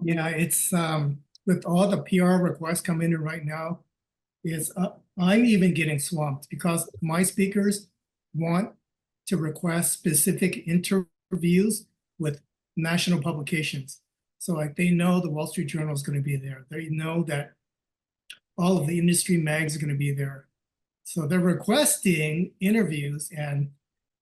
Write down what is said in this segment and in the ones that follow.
Yeah, it's with all the PR requests coming in right now, is I'm even getting swamped because my speakers want to request specific interviews with national publications. So like they know the Wall Street Journal is going to be there. They know that all of the industry mags are going to be there. So they're requesting interviews, and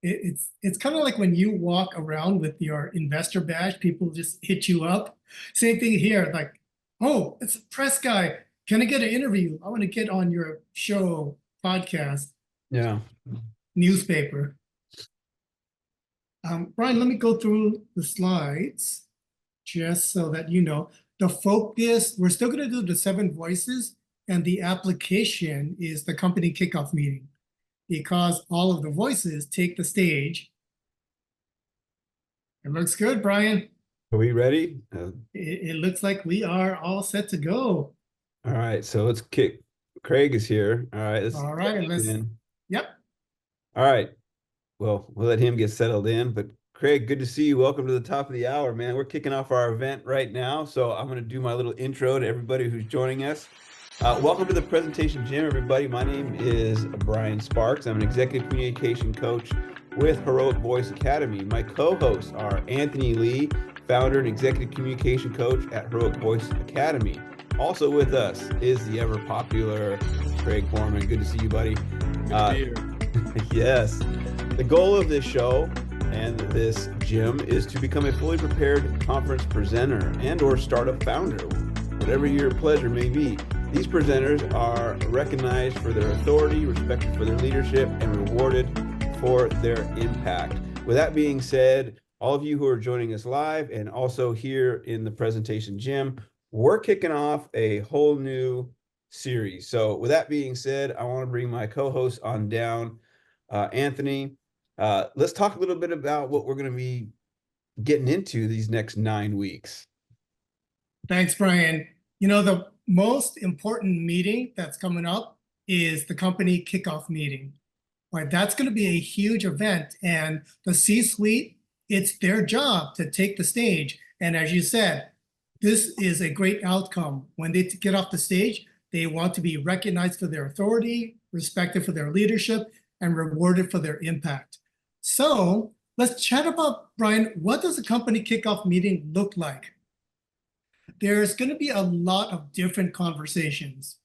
it's kind of like when you walk around with your investor badge, people just hit you up. Same thing here, like, oh, it's a press guy. Can I get an interview? I want to get on your show, podcast, Yeah. newspaper. Brian, let me go through the slides just so that you know. The focus, we're still going to do the 7 voices, and the application is the company kickoff meeting because all of the voices take the stage. It looks good, Brian. Are we ready? It looks like we are all set to go. All right, so let's kick. Craig is here. All right, All right, let's. in. Yep. All right. Well, we'll let him get settled in. But Craig, good to see you. Welcome to the top of the hour, man. We're kicking off our event right now. So I'm going to do my little intro to everybody who's joining us. Welcome to the Presentation Gym, everybody. My name is Brian Sparks. I'm an executive communication coach with Heroic Voice Academy. My co-hosts are Anthony Lee, founder and executive communication coach at Heroic Voice Academy. Also with us is the ever popular Craig Foreman. Good to see you, buddy. Good to be here. Yes. The goal of this show and this gym is to become a fully prepared conference presenter and or startup founder, whatever your pleasure may be. These presenters are recognized for their authority, respected for their leadership, and rewarded for their impact. With that being said, all of you who are joining us live and also here in the Presentation Gym, we're kicking off a whole new series. So with that being said, I want to bring my co-host on down, Anthony. Let's talk a little bit about what we're going to be getting into these next 9 weeks. Thanks, Brian. You know, the most important meeting that's coming up is the company kickoff meeting. Right, that's going to be a huge event, and the C-suite, it's their job to take the stage. And as you said, this is a great outcome. When they get off the stage, they want to be recognized for their authority, respected for their leadership, and rewarded for their impact. So let's chat about, Brian, what does a company kickoff meeting look like? There's going to be a lot of different conversations.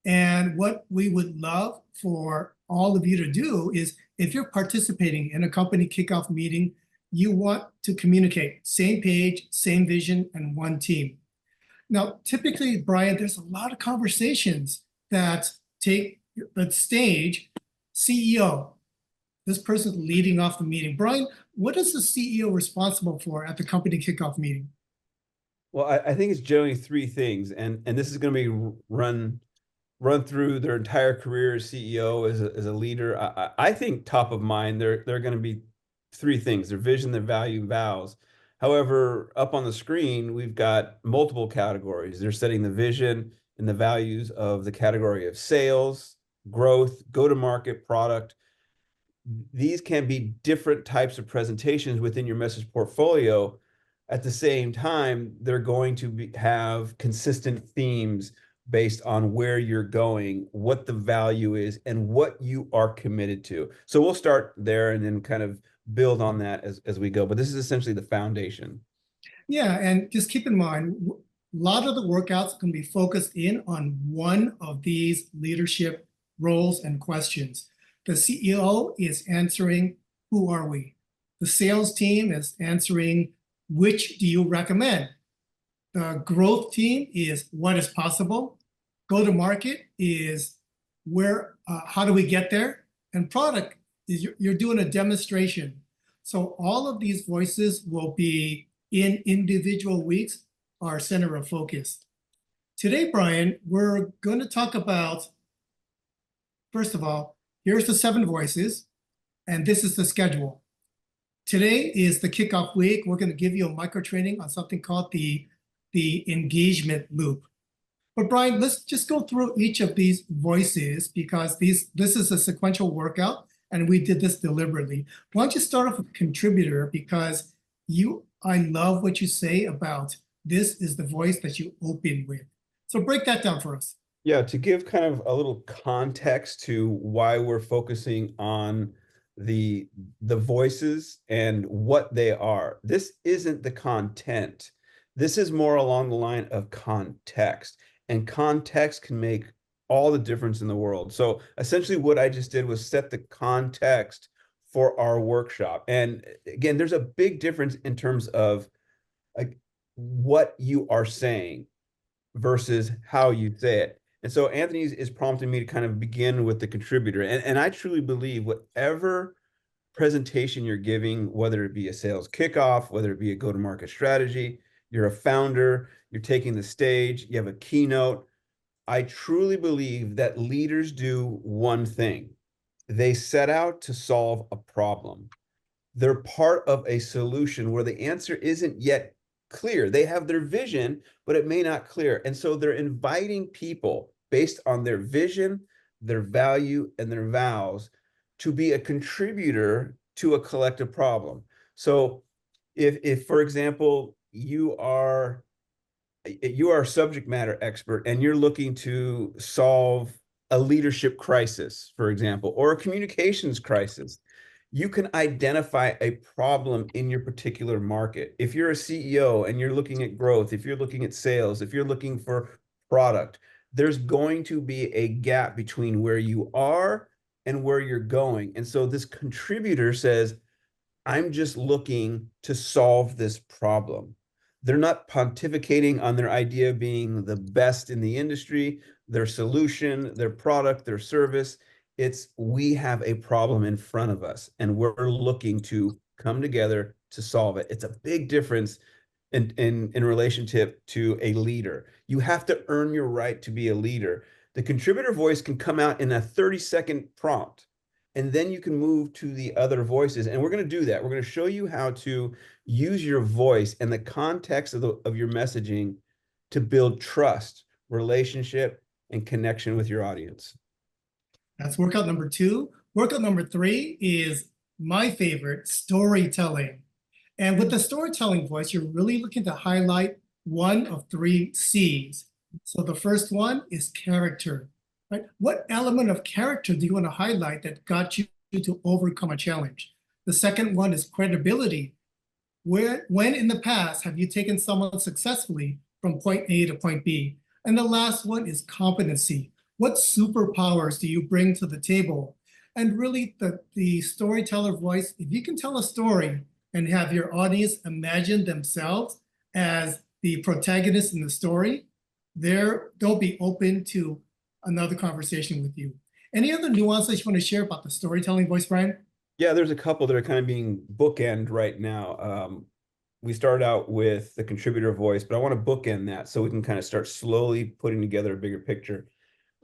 And what we would love for all of you to do is, if you're participating in a company kickoff meeting, you want to communicate same page, same vision, and one team. Now, typically, Brian, there's a lot of conversations that take the stage. CEO, this person's leading off the meeting. Brian, what is the CEO responsible for at the company kickoff meeting? Well, I think it's generally 3 things, and this is going to be run through their entire career as CEO, as a leader. I think top of mind, they're going to be 3 things: their vision, their value, and vows. However, up on the screen, we've got multiple categories. They're setting the vision and the values of the category of sales, growth, go-to-market, product. These can be different types of presentations within your message portfolio. At the same time, they're going to have consistent themes based on where you're going, what the value is, and what you are committed to. So we'll start there and then kind of build on that as we go. But this is essentially the foundation. Yeah, and just keep in mind, a lot of the workouts can be focused in on one of these leadership roles and questions. The CEO is answering, who are we? The sales team is answering, which do you recommend? The growth team is, what is possible? Go-to-market is, where, how do we get there? And product is, you're doing a demonstration. So all of these voices will be in individual weeks, our center of focus. Today, Brian, we're going to talk about, first of all, here's the 7 voices, and this is the schedule. Today is the kickoff week. We're going to give you a micro training on something called the engagement loop. But Brian, let's just go through each of these voices because this is a sequential workout, and we did this deliberately. Why don't you start off with contributor, because I love what you say about this is the voice that you open with. So break that down for us. Yeah, to give kind of a little context to why we're focusing on the voices and what they are. This isn't the content. This is more along the line of context, and context can make all the difference in the world. So essentially what I just did was set the context for our workshop. And again, there's a big difference in terms of like what you are saying versus how you say it. And so Anthony is prompting me to kind of begin with the contributor. And I truly believe whatever presentation you're giving, whether it be a sales kickoff, whether it be a go-to-market strategy, you're a founder, you're taking the stage, you have a keynote. I truly believe that leaders do one thing. They set out to solve a problem. They're part of a solution where the answer isn't yet clear. They have their vision, but it may not clear. And so they're inviting people based on their vision, their value, and their vows to be a contributor to a collective problem. So if for example, you are a subject matter expert and you're looking to solve a leadership crisis, for example, or a communications crisis, you can identify a problem in your particular market. If you're a CEO and you're looking at growth, if you're looking at sales, if you're looking for product, there's going to be a gap between where you are and where you're going. And so this contributor says, I'm just looking to solve this problem. They're not pontificating on their idea of being the best in the industry, their solution, their product, their service. It's we have a problem in front of us and we're looking to come together to solve it. It's a big difference in relationship to a leader. You have to earn your right to be a leader. The contributor voice can come out in a 30-second prompt, and then you can move to the other voices. And we're going to do that. We're going to show you how to use your voice and the context of your messaging to build trust, relationship, and connection with your audience. That's workout number 2. Workout number 3 is my favorite, storytelling. And with the storytelling voice, you're really looking to highlight one of 3 C's. So the first one is character, right? What element of character do you want to highlight that got you to overcome a challenge? The second one is credibility. When in the past have you taken someone successfully from point A to point B? And the last one is competency. What superpowers do you bring to the table? And really the storyteller voice, if you can tell a story and have your audience imagine themselves as the protagonist in the story, they'll be open to another conversation with you. Any other nuances you want to share about the storytelling voice, Brian? Yeah, there's a couple that are kind of being bookend right now. We started out with the contributor voice, but I want to bookend that so we can kind of start slowly putting together a bigger picture.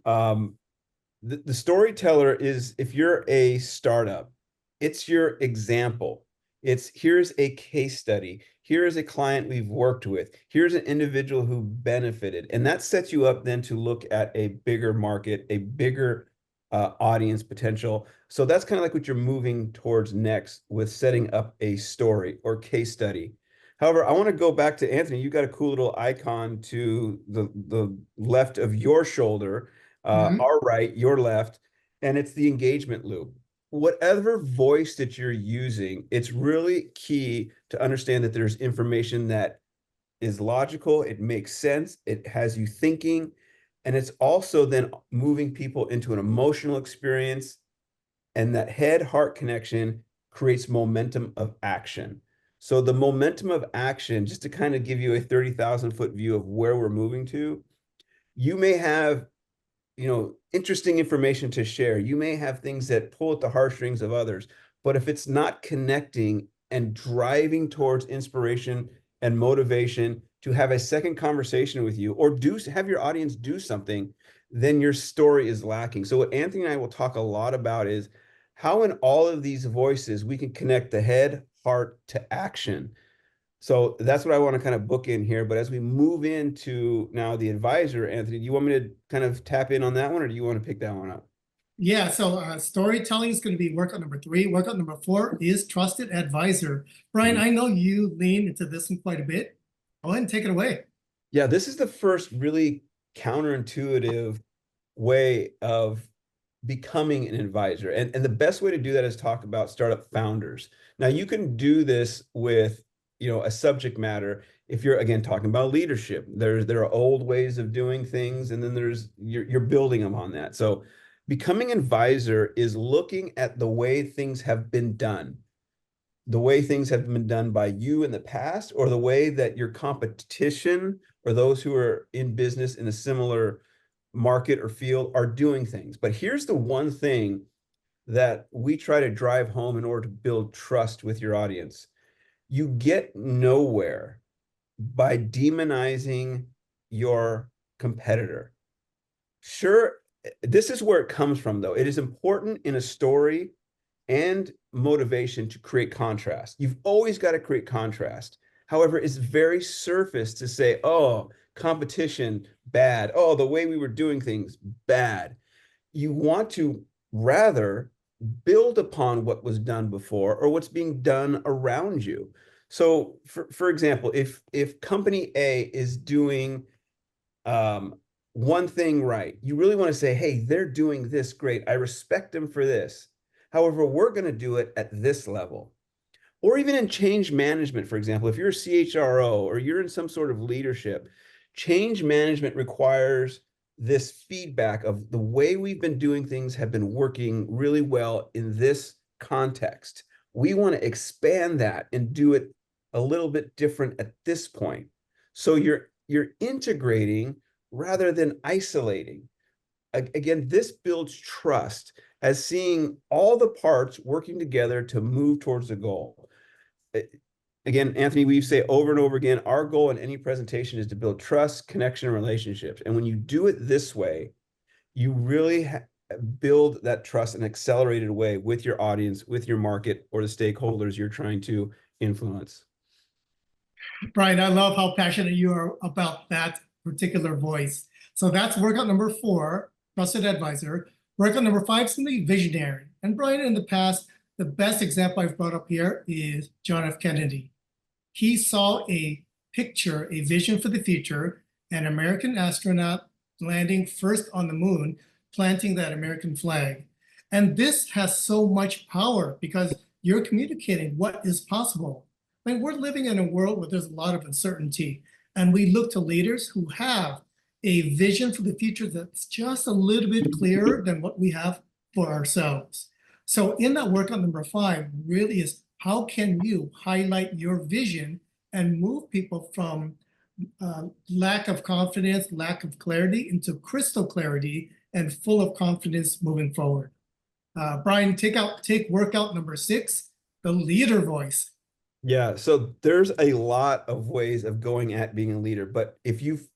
The storyteller is, if you're a startup, it's your example. It's here's a case study. Here's a client we've worked with. Here's an individual who benefited. And that sets you up then to look at a bigger market, a bigger audience potential. So that's kind of like what you're moving towards next with setting up a story or case study. However, I want to go back to Anthony. You got a cool little icon to the left of your shoulder, our right, your left, and it's the engagement loop. Whatever voice that you're using, it's really key to understand that there's information that is logical, it makes sense, it has you thinking, and it's also then moving people into an emotional experience, and that head-heart connection creates momentum of action. So the momentum of action, just to kind of give you a 30,000-foot view of where we're moving to, you may have interesting information to share. You may have things that pull at the heartstrings of others, but if it's not connecting and driving towards inspiration and motivation to have a second conversation with you or have your audience do something, then your story is lacking. So what Anthony and I will talk a lot about is how in all of these voices we can connect the head, heart to action. So that's what I want to kind of book in here. But as we move into now the advisor, Anthony, do you want me to kind of tap in on that one, or do you want to pick that one up? Yeah, so storytelling is going to be workout number 3. Workout number 4 is trusted advisor. Brian, I know you lean into this one quite a bit. ahead and take it away. Yeah, this is the first really counterintuitive way of becoming an advisor. And the best way to do that is talk about startup founders. Now, you can do this with, a subject matter. If you're, again, talking about leadership, there are old ways of doing things, and then you're building them on that. So becoming an advisor is looking at the way things have been done, the way things have been done by you in the past, or the way that your competition or those who are in business in a similar market or field are doing things. But here's the one thing that we try to drive home in order to build trust with your audience. You get nowhere by demonizing your competitor. Sure, this is where it comes from, though. It is important in a story and motivation to create contrast. You've always got to create contrast. However, it's very surface to say, oh, competition, bad. Oh, the way we were doing things, bad. You want to rather build upon what was done before or what's being done around you. So, for example, if company A is doing one thing right, you really want to say, hey, they're doing this great. I respect them for this. However, we're going to do it at this level. Or even in change management, for example, if you're a CHRO or you're in some sort of leadership, change management requires this feedback of the way we've been doing things have been working really well in this context. We want to expand that and do it a little bit different at this point. So you're integrating rather than isolating. Again, this builds trust as seeing all the parts working together to move towards the goal. Again, Anthony, we say over and over again, our goal in any presentation is to build trust, connection, and relationships. And when you do it this way, you really build that trust in an accelerated way with your audience, with your market, or the stakeholders you're trying to influence. Brian, I love how passionate you are about that particular voice. So that's workout number 4, trusted advisor. Workout number 5 is going to be visionary. And Brian, in the past, the best example I've brought up here is John F. Kennedy. He saw a picture, a vision for the future, an American astronaut landing first on the moon, planting that American flag. And this has so much power because you're communicating what is possible. I mean, we're living in a world where there's a lot of uncertainty, and we look to leaders who have a vision for the future that's just a little bit clearer than what we have for ourselves. So in that workout number 5 really is how can you highlight your vision and move people from lack of confidence, lack of clarity into crystal clarity and full of confidence moving forward. Brian, take workout number 6, the leader voice. Yeah, so there's a lot of ways of going at being a leader, but if you've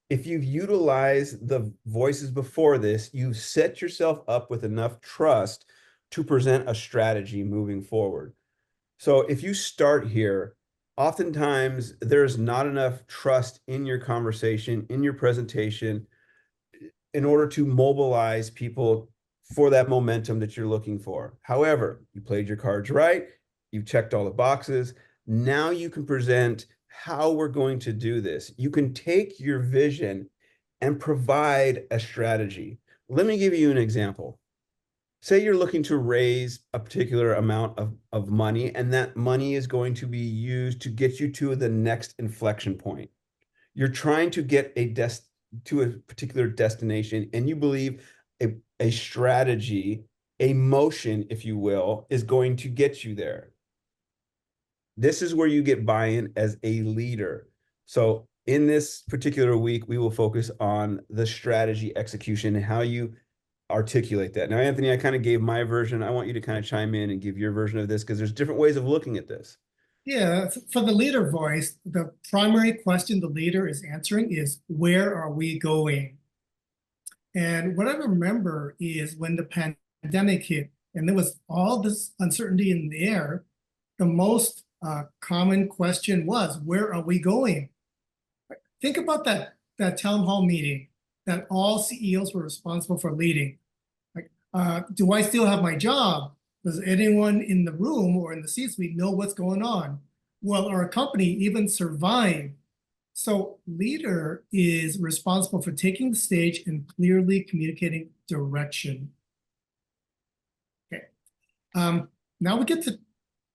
utilized the voices before this, you've set yourself up with enough trust to present a strategy moving forward. So if you start here, oftentimes there's not enough trust in your conversation, in your presentation, in order to mobilize people for that momentum that you're looking for. However, you played your cards right, you've checked all the boxes. Now you can present how we're going to do this. You can take your vision and provide a strategy. Let me give you an example. Say you're looking to raise a particular amount of money, and that money is going to be used to get you to the next inflection point. You're trying to get to a particular destination, and you believe a strategy, a motion, if you will, is going to get you there. This is where you get buy-in as a leader. So in this particular week, we will focus on the strategy execution and how you articulate that. Now, Anthony, I kind of gave my version. I want you to kind of chime in and give your version of this because there's different ways of looking at this. Yeah, for the leader voice, the primary question the leader is answering is, where are we going? And what I remember is when the pandemic hit and there was all this uncertainty in the air, the most common question was, where are we going? Think about that town hall meeting that all CEOs were responsible for leading. Like, do I still have my job? Does anyone in the room or in the C-suite know what's going on? Will our company even survive So leader is responsible for taking the stage and clearly communicating direction. Okay. Now we get to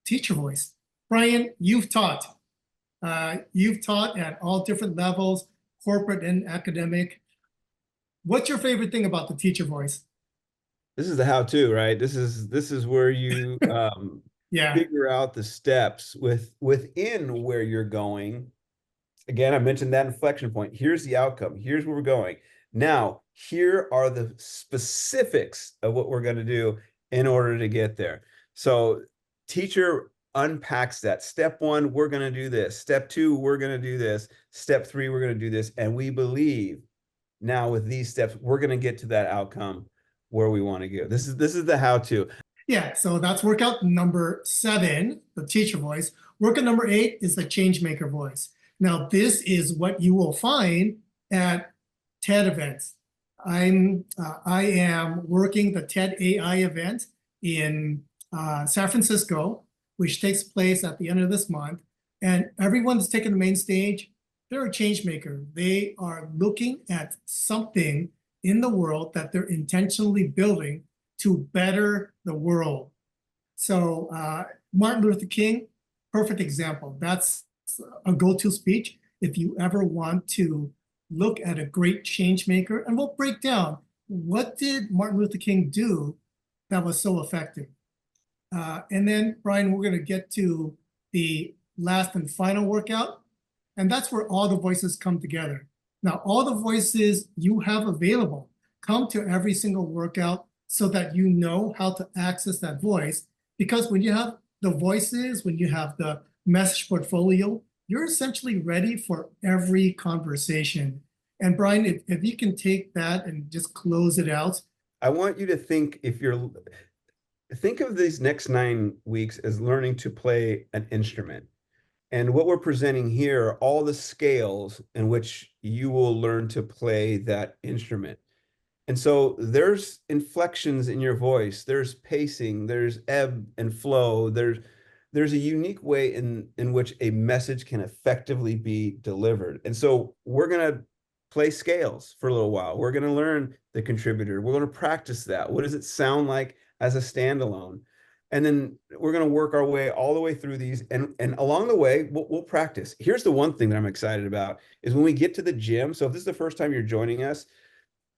teacher voice. Brian, you've taught. You've taught at all different levels, corporate and academic. What's your favorite thing about the teacher voice? This is the how-to, right? This is where you Yeah. figure out the steps within where you're going. Again, I mentioned that inflection point. Here's the outcome. Here's where we're going. Now, here are the specifics of what we're going to do in order to get there. So teacher unpacks that. Step one, we're going to do this. Step two, we're going to do this. Step three, we're going to do this. And we believe now with these steps, we're going to get to that outcome where we want to go. This is the how-to. Yeah, so that's workout number 7, the teacher voice. Workout number 8 is the change maker voice. Now, this is what you will find at TED events. I am working the TED AI event in San Francisco, which takes place at the end of this month. And everyone that's taking the main stage, they're a change maker. They are looking at something in the world that they're intentionally building to better the world. So Martin Luther King, perfect example. That's a go-to speech if you ever want to look at a great change maker. And we'll break down, what did Martin Luther King do that was so effective? And then, Brian, we're going to get to the last and final workout. And that's where all the voices come together. Now, all the voices you have available come to every single workout so that you know how to access that voice. Because when you have the voices, when you have the message portfolio, you're essentially ready for every conversation. And Brian, if you can take that and just close it out. I want you to think, think of these next 9 weeks as learning to play an instrument. And what we're presenting here are all the scales in which you will learn to play that instrument. And so there's inflections in your voice, there's pacing, there's ebb and flow, there's a unique way in which a message can effectively be delivered. And so we're going to play scales for a little while. We're going to learn the contributor. We're going to practice that. What does it sound like as a standalone? And then we're going to work our way all the way through these. And along the way, we'll practice. Here's the one thing that I'm excited about is when we get to the gym. So if this is the first time you're joining us,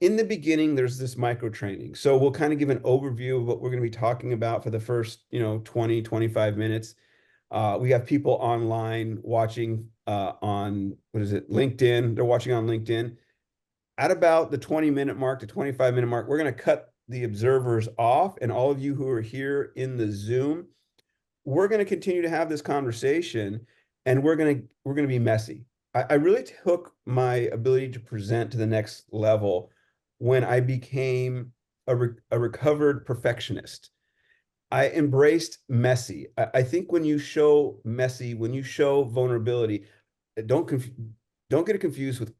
in the beginning, there's this micro training. So we'll kind of give an overview of what we're going to be talking about for the first, 20, 25 minutes. We have people online watching on, LinkedIn. They're watching on LinkedIn. At about the 20-minute mark to 25-minute mark, we're going to cut the observers off, and all of you who are here in the Zoom, we're going to continue to have this conversation, and we're going to be messy. I really took my ability to present to the next level when I became a recovered perfectionist. I embraced messy. I think when you show messy, when you show vulnerability, don't get it confused with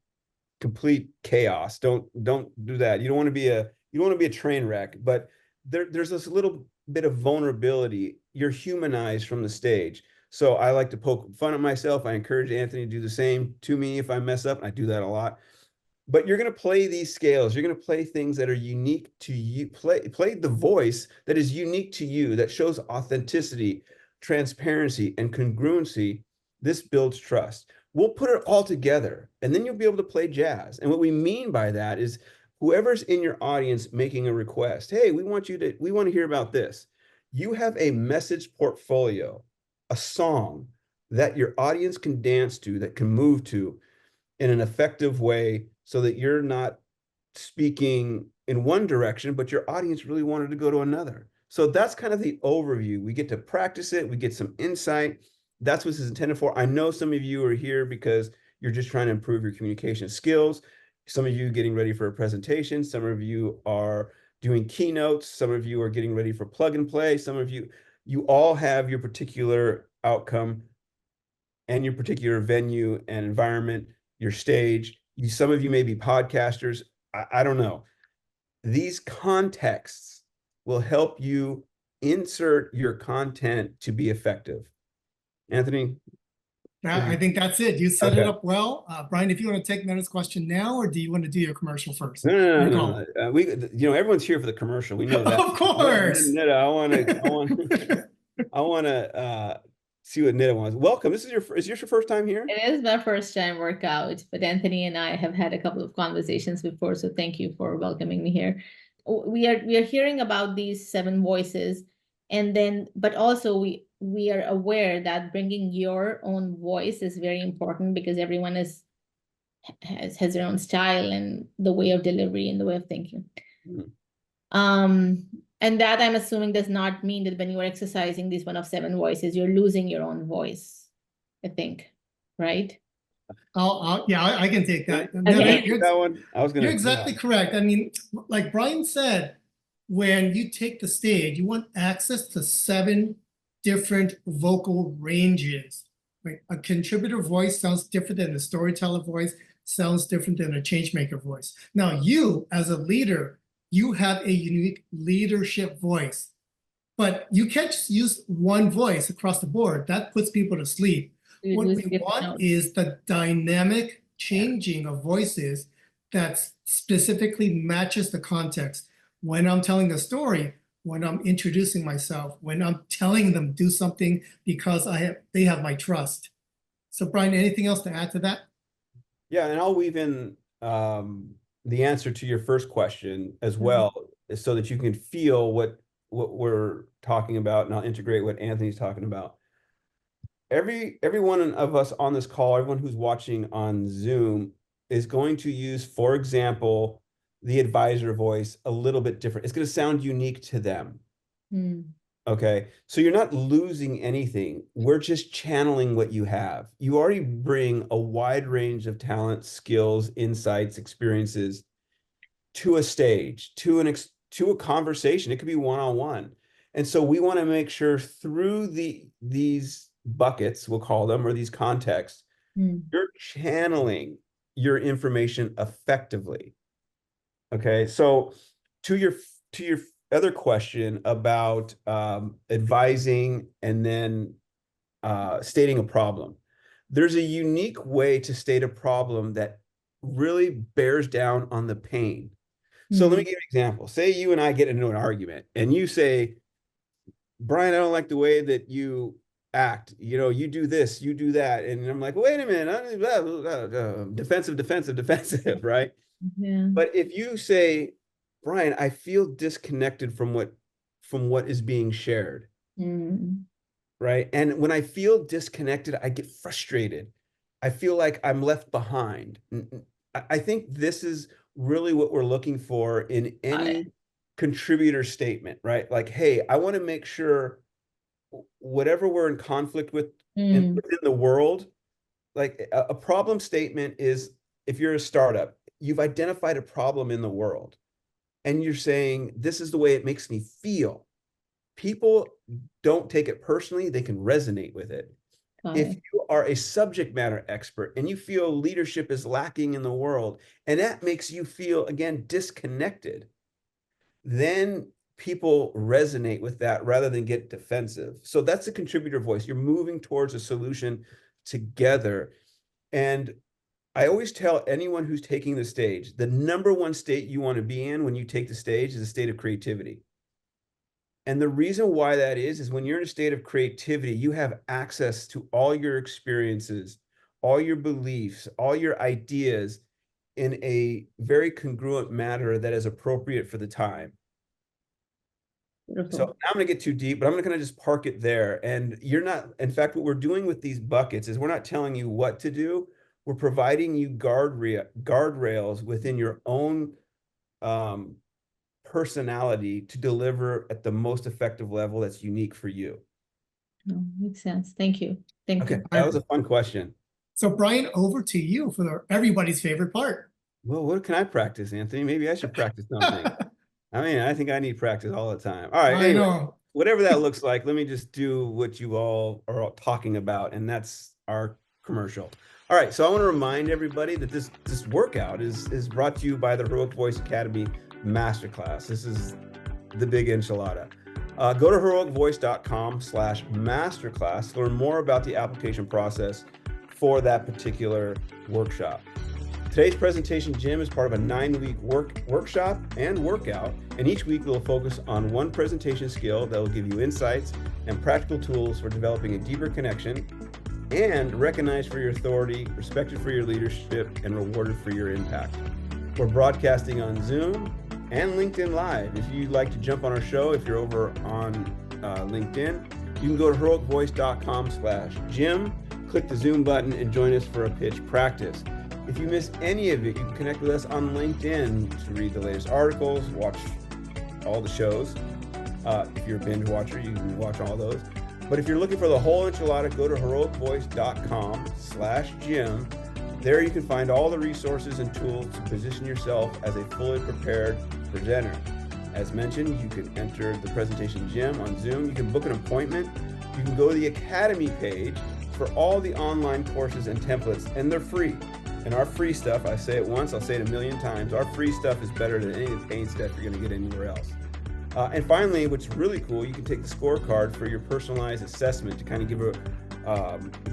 complete chaos. Don't do that. You don't want to be a train wreck, but there's this little bit of vulnerability. You're humanized from the stage. So I like to poke fun at myself. I encourage Anthony to do the same to me if I mess up. I do that a lot. But you're going to play these scales. You're going to play things that are unique to you. Play the voice that is unique to you, that shows authenticity, transparency, and congruency. This builds trust. We'll put it all together, and then you'll be able to play jazz. And what we mean by that is whoever's in your audience making a request, hey, we want to hear about this. You have a message portfolio, a song that your audience can dance to, that can move to in an effective way, so that you're not speaking in one direction, but your audience really wanted to go to another. So that's kind of the overview. We get to practice it. We get some insight. That's what this is intended for. I know some of you are here because you're just trying to improve your communication skills. Some of you getting ready for a presentation. Some of you are doing keynotes. Some of you are getting ready for plug and play. Some of you all have your particular outcome and your particular venue and environment, your stage. Some of you may be podcasters. I don't know. These contexts will help you insert your content to be effective. Anthony, I think that's it. You set it Okay. up well. Brian, if you want to take Metta's question now, or do you want to do your commercial first? No, no, Your no, call. no, no. Everyone's here for the commercial. We know that. Of course. Nita, I want to see what Nita wants. Welcome. Is this your first time here? It is my first time workout, but Anthony and I have had a couple of conversations before, so thank you for welcoming me here. We are hearing about these 7 voices, and then, but also we are aware that bringing your own voice is very important because everyone has their own style and the way of delivery and the way of thinking. And that, I'm assuming, does not mean that when you are exercising these 1 of 7 voices, you're losing your own voice, I think, right? Yeah, I can take that. Okay. You're exactly correct. I mean, like Brian said, when you take the stage, you want access to 7 different vocal ranges. Right? A contributor voice sounds different than a storyteller voice, sounds different than a changemaker voice. Now, you as a leader, you have a unique leadership voice, but you can't just use one voice across the board. That puts people to sleep. What we want is the dynamic changing of voices that specifically matches the context. When I'm telling a story, when I'm introducing myself, when I'm telling them do something because they have my trust. So Brian, anything else to add to that? Yeah, and I'll weave in the answer to your first question as well, so that you can feel what we're talking about, and I'll integrate what Anthony's talking about. Every one of us on this call, everyone who's watching on Zoom, is going to use, for example, the advisor voice a little bit different. It's going to sound unique to them. Okay, so you're not losing anything. We're just channeling what you have. You already bring a wide range of talents, skills, insights, experiences to a stage, to a conversation. It could be one-on-one. And so we want to make sure through these buckets, we'll call them, or these contexts, you're channeling your information effectively. Okay, so to your other question about advising and then stating a problem, there's a unique way to state a problem that really bears down on the pain. So let me give you an example. Say you and I get into an argument and you say, Brian, I don't like the way that you act. You know, you do this, you do that. And I'm like, wait a minute, defensive, right? Yeah. But if you say, Brian, I feel disconnected from what is being shared, right? And when I feel disconnected, I get frustrated. I feel like I'm left behind. I think this is really what we're looking for in any contributor statement, right? Like, hey, I want to make sure whatever we're in conflict with within the world, like a problem statement is, if you're a startup, you've identified a problem in the world and you're saying, this is the way it makes me feel. People don't take it personally, they can resonate with it. If you are a subject matter expert and you feel leadership is lacking in the world, and that makes you feel, again, disconnected, then people resonate with that rather than get defensive. So that's a contributor voice. You're moving towards a solution together. And I always tell anyone who's taking the stage, the #1 state you want to be in when you take the stage is a state of creativity. And the reason why that is when you're in a state of creativity, you have access to all your experiences, all your beliefs, all your ideas in a very congruent manner that is appropriate for the time. Beautiful. So now I'm going to get too deep, but I'm going to just park it there. And you're not, in fact, what we're doing with these buckets is we're not telling you what to do. We're providing you guardrails within your own personality to deliver at the most effective level that's unique for you. Oh, makes sense. Thank you. Thank you. That was a fun question. So Brian, over to you for everybody's favorite part. Well, what can I practice, Anthony? Maybe I should practice something. I mean, I think I need practice all the time. All right, anyway, whatever that looks like, let me just do what you all are talking about, and that's our commercial. All right, so I want to remind everybody that this workout is brought to you by the Heroic Voice Academy MasterClass. This is the big enchilada. Go to heroicvoice.com/masterclass to learn more about the application process for that particular workshop. Today's presentation gym is part of a 9-week workshop and workout, and each week we'll focus on one presentation skill that will give you insights and practical tools for developing a deeper connection and recognized for your authority, respected for your leadership, and rewarded for your impact. We're broadcasting on Zoom and LinkedIn Live. If you'd like to jump on our show, if you're over on LinkedIn, you can go to heroicvoice.com/gym, click the Zoom button, and join us for a pitch practice. If you miss any of it, you can connect with us on LinkedIn to read the latest articles, watch all the shows. If you're a binge watcher, you can watch all those. But if you're looking for the whole enchilada, go to heroicvoice.com/gym. There you can find all the resources and tools to position yourself as a fully prepared presenter. As mentioned, you can enter the presentation gym on Zoom. You can book an appointment. You can go to the Academy page for all the online courses and templates, and they're free. And our free stuff, I say it once, I'll say it a million times, our free stuff is better than any of the paid stuff you're gonna get anywhere else. And finally, what's really cool, you can take the scorecard for your personalized assessment to kind of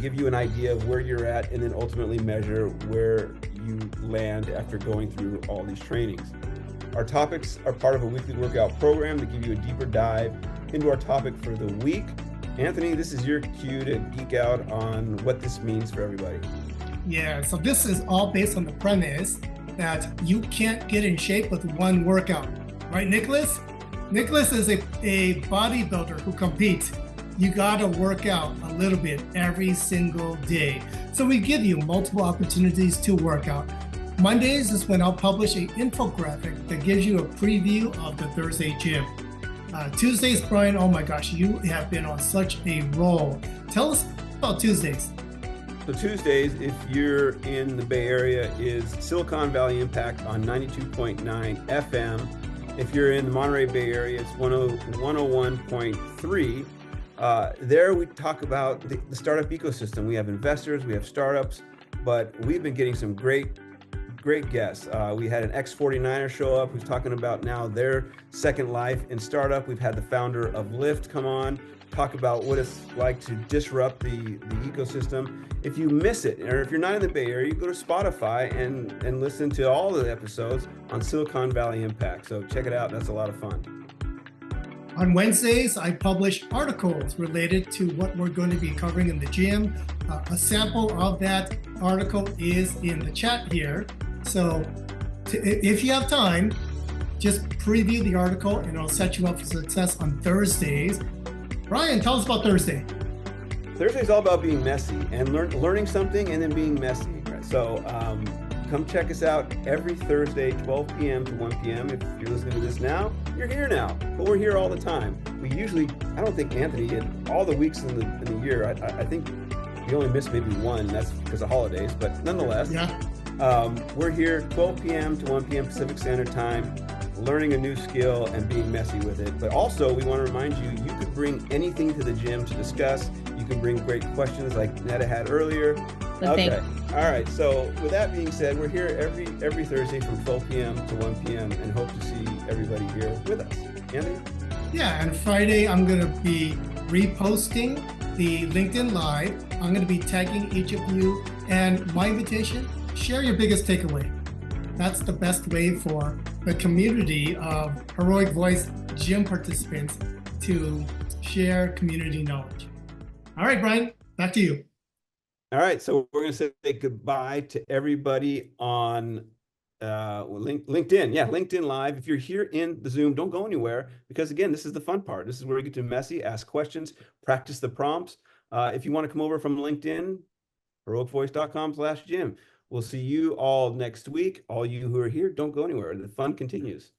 give you an idea of where you're at, and then ultimately measure where you land after going through all these trainings. Our topics are part of a weekly workout program to give you a deeper dive into our topic for the week. Anthony, this is your cue to geek out on what this means for everybody. Yeah, so this is all based on the premise that you can't get in shape with one workout, right, Nicholas? Nicholas is a bodybuilder who competes. You gotta work out a little bit every single day. So we give you multiple opportunities to work out. Mondays is when I'll publish an infographic that gives you a preview of the Thursday gym. Tuesdays, Brian, oh my gosh, you have been on such a roll. Tell us about Tuesdays. So Tuesdays, if you're in the Bay Area, is Silicon Valley Impact on 92.9 FM. If you're in the Monterey Bay Area, it's 101.3. There we talk about the startup ecosystem. We have investors, we have startups, but we've been getting some great guests. We had an ex-49er show up who's talking about now their second life in startup. We've had the founder of Lyft come on, talk about what it's like to disrupt the ecosystem. If you miss it, or if you're not in the Bay Area, you go to Spotify and listen to all of the episodes on Silicon Valley Impact. So check it out, that's a lot of fun. On Wednesdays, I publish articles related to what we're going to be covering in the gym. A sample of that article is in the chat here. So if you have time, just preview the article and it'll set you up for success on Thursdays. Brian, tell us about Thursday. Thursday's all about being messy and learning something and then being messy. So come check us out every Thursday, 12 p.m. to 1 p.m. If you're listening to this now, you're here now, but we're here all the time. I don't think Anthony, in all the weeks in the year, I think we only missed maybe one, and that's because of holidays, but nonetheless, Yeah. We're here 12 p.m. to 1 p.m. Pacific Standard Time, learning a new skill and being messy with it. But also, we want to remind you, you could bring anything to the gym to discuss. You can bring great questions like Netta had earlier. Okay. All right. So with that being said, we're here every Thursday from 12 p.m. to 1 p.m. and hope to see everybody here with us. Anthony? Yeah, and Friday, I'm going to be reposting the LinkedIn Live. I'm going to be tagging each of you. And my invitation, share your biggest takeaway. That's the best way for the community of Heroic Voice gym participants to share community knowledge. All right, Brian, back to you. All right, so we're going to say goodbye to everybody on LinkedIn. Yeah, LinkedIn Live. If you're here in the Zoom, don't go anywhere, because again, this is the fun part. This is where you get to messy, ask questions, practice the prompts. If you want to come over from LinkedIn, heroicvoice.com/gym. We'll see you all next week. All you who are here, don't go anywhere. The fun continues.